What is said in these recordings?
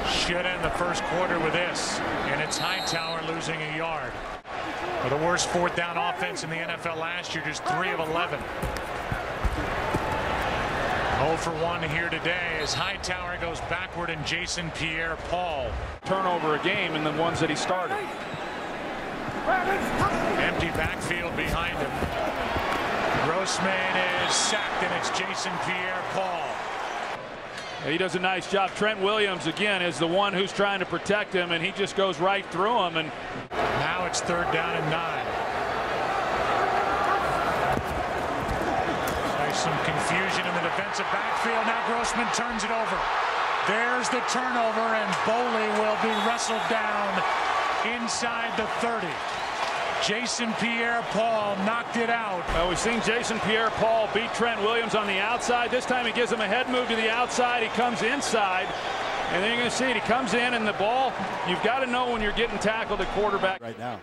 Should end the first quarter with this, and it's Hightower losing a yard. For the worst fourth down offense in the NFL last year, just 3 of 11. 0 for 1 here today as Hightower goes backward and Jason Pierre-Paul. Turnover a game in the ones that he started. Empty backfield behind him. Grossman is sacked, and it's Jason Pierre-Paul. He does a nice job. Trent Williams again is the one who's trying to protect him, and he just goes right through him. And now it's 3rd down and 9. There's some confusion in the defensive backfield. Now Grossman turns it over. There's the turnover, and Boley will be wrestled down inside the 30. Jason Pierre-Paul knocked it out. Well, we've seen Jason Pierre-Paul beat Trent Williams on the outside. This time he gives him a head move to the outside. He comes inside, and then you're going to see it. He comes in, and the ball, you've got to know when you're getting tackled at quarterback. Right now.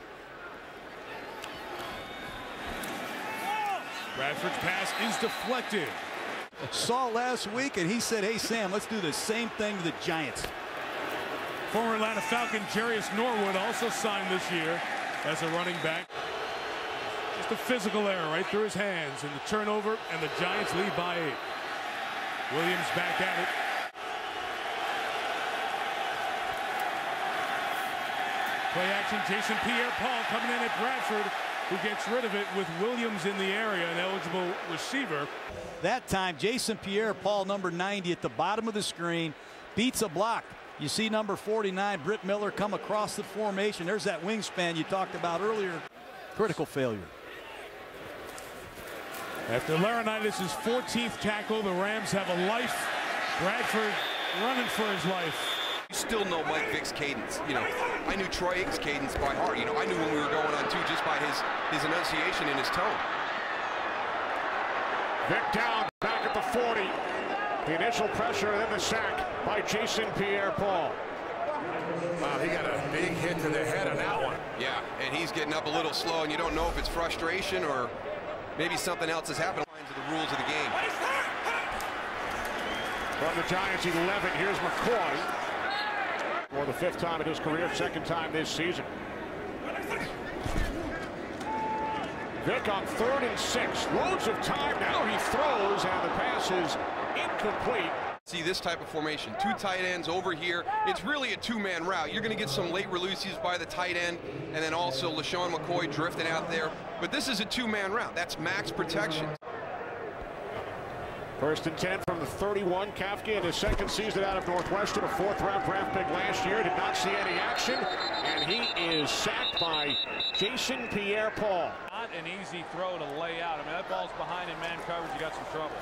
Bradford's pass is deflected. Saw last week, and he said, hey, Sam, let's do the same thing to the Giants. Former Atlanta Falcon Jarius Norwood also signed this year as a running back. Just a physical error right through his hands, and the turnover, and the Giants lead by 8. Williams back at it. Play action, Jason Pierre-Paul coming in at Bradford, who gets rid of it with Williams in the area, an eligible receiver. That time, Jason Pierre-Paul, number 90, at the bottom of the screen, beats a block. You see number 49, Britt Miller, come across the formation. There's that wingspan you talked about earlier. Critical failure. After Laurinaitis' 14th tackle, the Rams have a life. Bradford running for his life. You still know Mike Vick's cadence. You know, I knew Troy Aikman's cadence by heart. You know, I knew when we were going on 2 just by his enunciation and his tone. Vick down, back at the 40. The initial pressure and then the sack by Jason Pierre-Paul. Wow, he got a big hit to the head on that one. Yeah, and he's getting up a little slow, and you don't know if it's frustration or maybe something else has happened to the rules of the game. From the Giants 11, here's McCoy. For the 5th time in his career, 2nd time this season. Vick on 3rd and 6. Loads of time now. He throws, and the pass is incomplete. See this type of formation, 2 tight ends over here. It's really a 2-man route. You're going to get some late releases by the tight end, and then also LaShawn McCoy drifting out there. But this is a 2-man route. That's max protection. 1st and 10 from the 31. Kafka in his 2nd season out of Northwestern, a 4th-round draft pick last year. Did not see any action, and he is sacked by Jason Pierre-Paul. Not an easy throw to lay out. I mean, that ball's behind in man coverage. You got some trouble.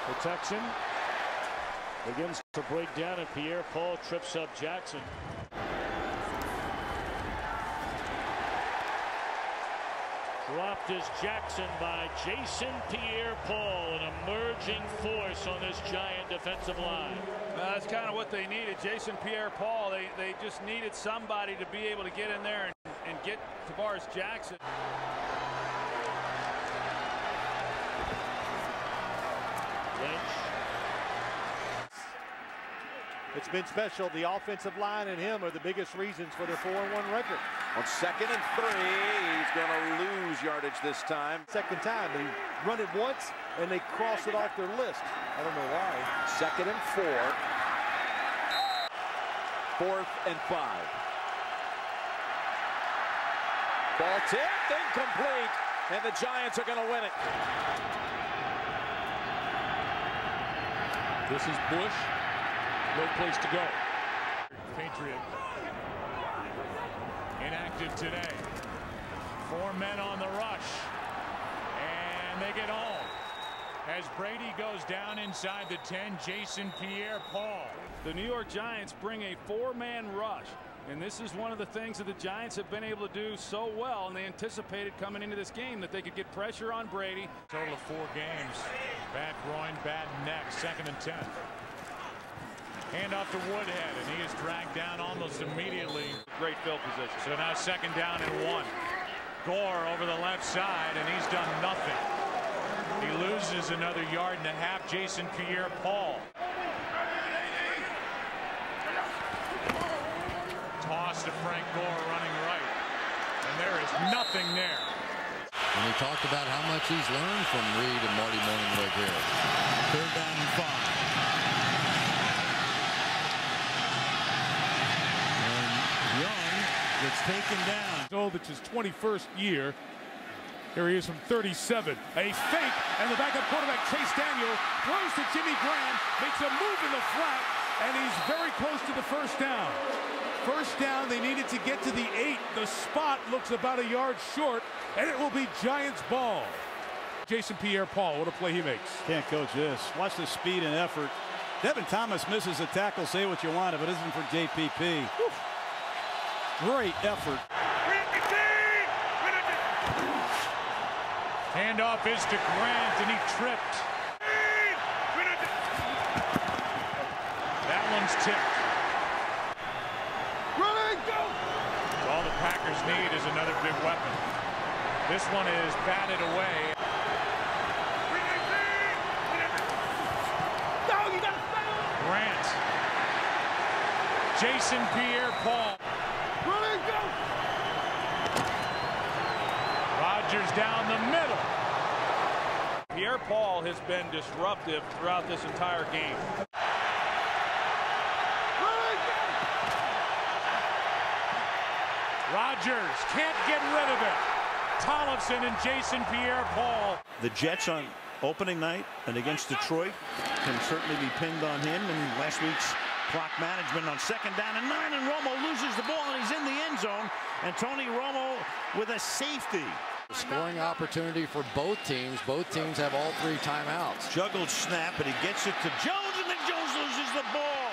Protection begins to break down, and Pierre-Paul trips up Jackson. Dropped is Jackson by Jason Pierre-Paul, an emerging force on this Giant defensive line. That's kind of what they needed. Jason Pierre-Paul, they just needed somebody to be able to get in there and get Tavares Jackson. It's been special. The offensive line and him are the biggest reasons for their 4-1 record. On 2nd and 3, he's going to lose yardage this time. 2nd time, they run it once and they cross it off their list. I don't know why. 2nd and 4. 4th and 5. Ball tipped, incomplete, and the Giants are going to win it. This is Bush. No place to go. Patriot inactive today. 4 men on the rush, and they get home as Brady goes down inside the 10. Jason Pierre-Paul. The New York Giants bring a 4-man rush, and this is one of the things that the Giants have been able to do so well, and they anticipated coming into this game that they could get pressure on Brady. Total of 4 games. Bad groin, bad neck. 2nd and 10. Hand off to Woodhead, and he is dragged down almost immediately. Great field position. So now 2nd down and 1. Gore over the left side, and he's done nothing. He loses another yard and a half. Jason Pierre-Paul. Toss to Frank Gore running right. And there is nothing there. And he talked about how much he's learned from Reed and Marty Morningwood here. 3rd down and 5. And Young gets taken down. It's his 21st year. Here he is from 37. A fake, and the backup quarterback, Chase Daniel, throws to Jimmy Graham, makes a move in the flat, and he's very close to the first down. First down, they needed to get to the 8. The spot looks about a yard short, and it will be Giants ball. Jason Pierre-Paul, what a play he makes. Can't coach this. Watch the speed and effort. Devin Thomas misses a tackle. Say what you want, if it isn't for JPP. Whew. Great effort. Handoff is to Grant, and he tripped. That one's tipped. All the Packers need is another big weapon. This one is batted away. Grant. Jason Pierre-Paul. Rodgers down the middle. Pierre-Paul has been disruptive throughout this entire game. Rodgers can't get rid of it. Tollefson and Jason Pierre-Paul. The Jets on opening night and against Detroit can certainly be pinned on him. And last week's clock management on 2nd down and 9, and Romo loses the ball, and he's in the end zone. And Tony Romo with a safety. Scoring opportunity for both teams. Both teams have all 3 timeouts. Juggled snap, and he gets it to Jones, and then Jones loses the ball.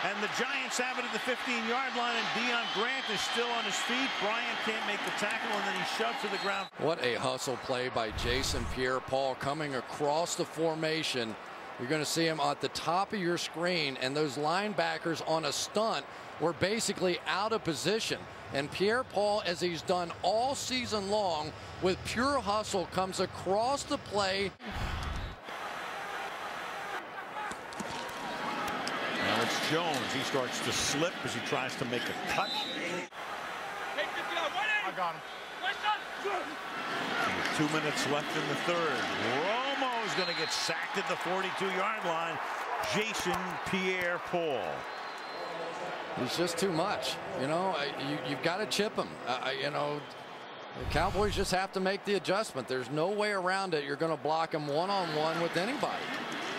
And the Giants have it at the 15-yard line, and Deion Grant is still on his feet. Bryant can't make the tackle, and then he shoves to the ground. What a hustle play by Jason Pierre-Paul coming across the formation. You're going to see him at the top of your screen, and those linebackers on a stunt were basically out of position. And Pierre-Paul, as he's done all season long, with pure hustle, comes across the play. Now it's Jones. He starts to slip as he tries to make a cut. I got him. 2 minutes left in the 3rd. Romo is going to get sacked at the 42-yard line. Jason Pierre-Paul. He's just too much. You know, you've got to chip him. You know, the Cowboys just have to make the adjustment. There's no way around it. You're going to block him one-on-one with anybody.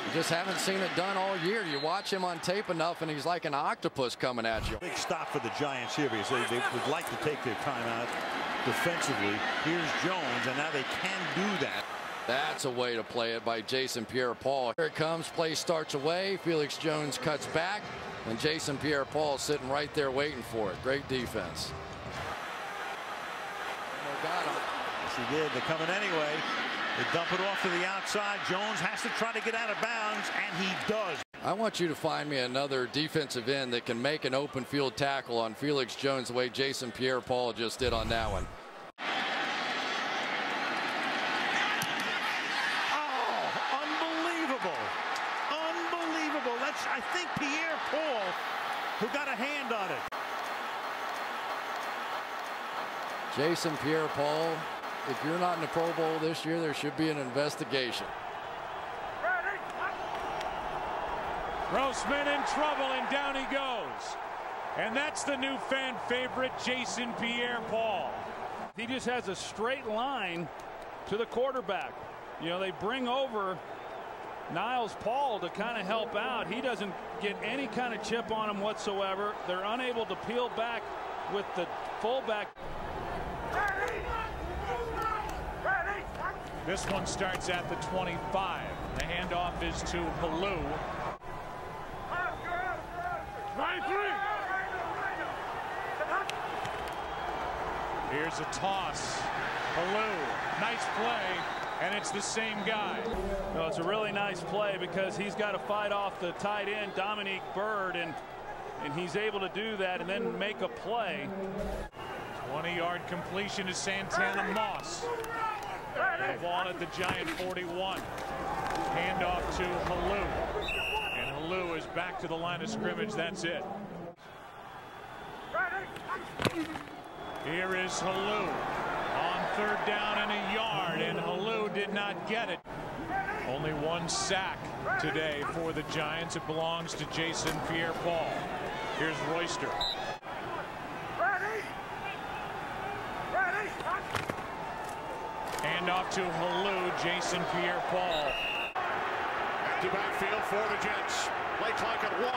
You just haven't seen it done all year. You watch him on tape enough, and he's like an octopus coming at you. Big stop for the Giants here because they would like to take their timeout defensively. Here's Jones, and now they can do that. That's a way to play it by Jason Pierre-Paul. Here it comes. Play starts away. Felix Jones cuts back, and Jason Pierre-Paul sitting right there waiting for it. Great defense. Got him. Yes, he did. They're coming anyway. They dump it off to the outside. Jones has to try to get out of bounds, and he does. I want you to find me another defensive end that can make an open field tackle on Felix Jones the way Jason Pierre-Paul just did on that one. Oh, unbelievable. Unbelievable. That's, I think, Pierre-Paul who got a hand on it. Jason Pierre-Paul, if you're not in the Pro Bowl this year, there should be an investigation. Grossman in trouble, and down he goes. And that's the new fan favorite, Jason Pierre-Paul. He just has a straight line to the quarterback. You know, they bring over Niles Paul to kind of help out. He doesn't get any kind of chip on him whatsoever. They're unable to peel back with the fullback. This one starts at the 25. The handoff is to Palou. Here's a toss. Palou, nice play, and it's the same guy. No, it's a really nice play because he's got to fight off the tight end, Dominique Byrd, and he's able to do that and then make a play. 20-yard completion to Santana Moss. ball at the Giant 41. Handoff to Halou. And Halou is back to the line of scrimmage. That's it. Here is Halou on 3rd down and a yard, and Halou did not get it. Only 1 sack today for the Giants. It belongs to Jason Pierre-Paul. Here's Royster. Handoff to Halou, Jason Pierre-Paul. Empty backfield for the Jets. Play clock at 1.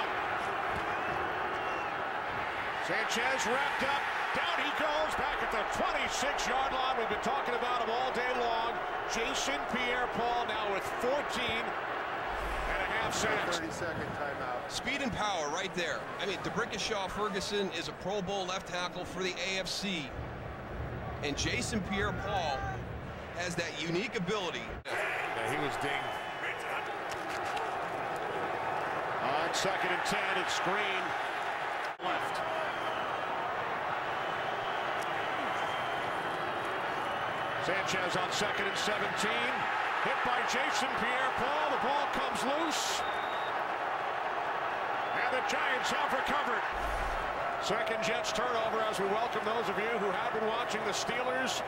Sanchez wrapped up. Down he goes, back at the 26-yard line. We've been talking about him all day long. Jason Pierre-Paul now with 14.5 sacks. 30-second timeout. Speed and power right there. I mean, DeBrickashaw Ferguson is a Pro Bowl left tackle for the AFC. And Jason Pierre-Paul has that unique ability. Yeah, he was dinged. On 2nd and 10, it's screen left. Sanchez on 2nd and 17. Hit by Jason Pierre-Paul. The ball comes loose. And the Giants have recovered. Second Jets turnover as we welcome those of you who have been watching the Steelers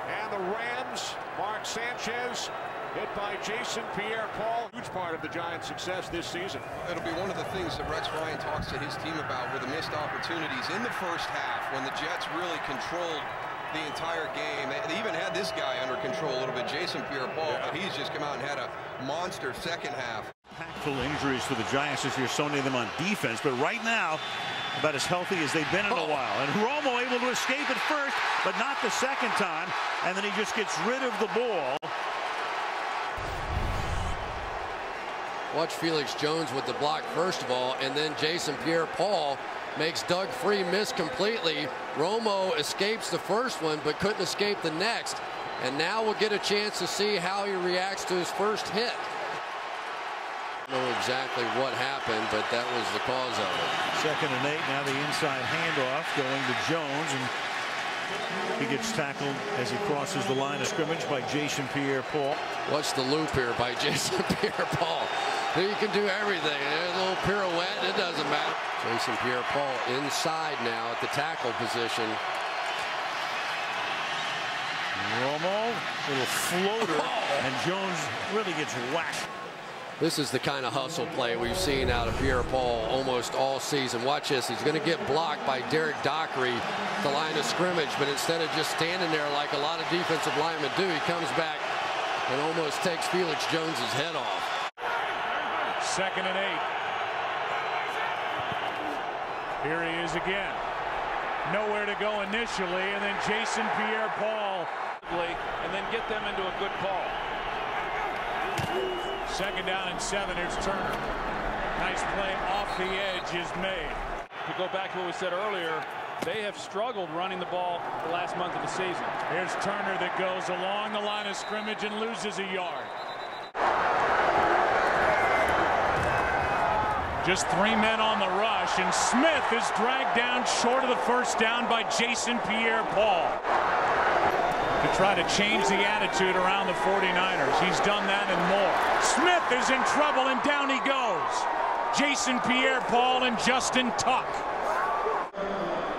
and the Rams. Mark Sanchez hit by Jason Pierre-Paul. Huge part of the Giants' success this season. It'll be one of the things that Rex Ryan talks to his team about, were the missed opportunities in the first half when the Jets really controlled the entire game. They even had this guy under control a little bit, Jason Pierre-Paul, but he's just come out and had a monster second half. Impactful injuries for the Giants this year, so many of them on defense, but right now, about as healthy as they've been in a while. And Romo able to escape at first, but not the second time, and then he just gets rid of the ball. Watch Felix Jones with the block first of all, and then Jason Pierre-Paul makes Doug Free miss completely. Romo escapes the first one, but couldn't escape the next. And now we'll get a chance to see how he reacts to his first hit. I don't know exactly what happened, but that was the cause of it. 2nd and 8, now the inside handoff going to Jones, and he gets tackled as he crosses the line of scrimmage by Jason Pierre-Paul. What's the loop here by Jason Pierre-Paul? He can do everything. There's a little pirouette, it doesn't matter. Jason Pierre-Paul inside now at the tackle position. Romo, little floater, and Jones really gets whacked. This is the kind of hustle play we've seen out of Pierre-Paul almost all season. Watch this. He's going to get blocked by Derek Dockery at the line of scrimmage, but instead of just standing there like a lot of defensive linemen do, he comes back and almost takes Felix Jones's head off. 2nd and 8. Here he is again. Nowhere to go initially, and then Jason Pierre-Paul. And then get them into a good call. 2nd down and 7. Here's Turner. Nice play off the edge is made. To go back to what we said earlier, they have struggled running the ball the last month of the season. Here's Turner that goes along the line of scrimmage and loses a yard. Just 3 men on the rush, and Smith is dragged down short of the first down by Jason Pierre-Paul to try to change the attitude around the 49ers. He's done that and more. Smith is in trouble, and down he goes. Jason Pierre-Paul and Justin Tuck.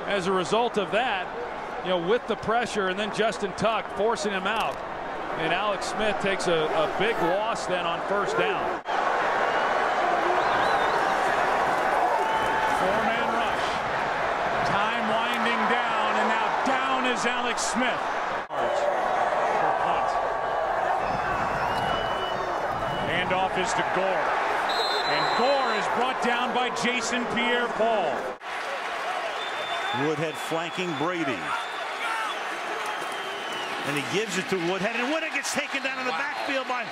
As a result of that, you know, with the pressure and then Justin Tuck forcing him out, and Alex Smith takes a big loss then on first down. 4-man rush. Time winding down, and now down is Alex Smith. For punt. Handoff is to Gore. And Gore is brought down by Jason Pierre-Paul. Woodhead flanking Brady. And he gives it to Woodhead, and Woodhead gets taken down in the backfield by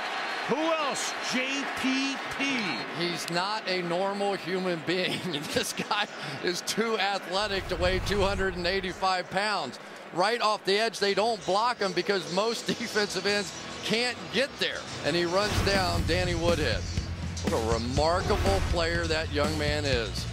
who else? JPP. He's not a normal human being. This guy is too athletic to weigh 285 pounds. Right off the edge, they don't block him because most defensive ends can't get there. And he runs down Danny Woodhead. What a remarkable player that young man is.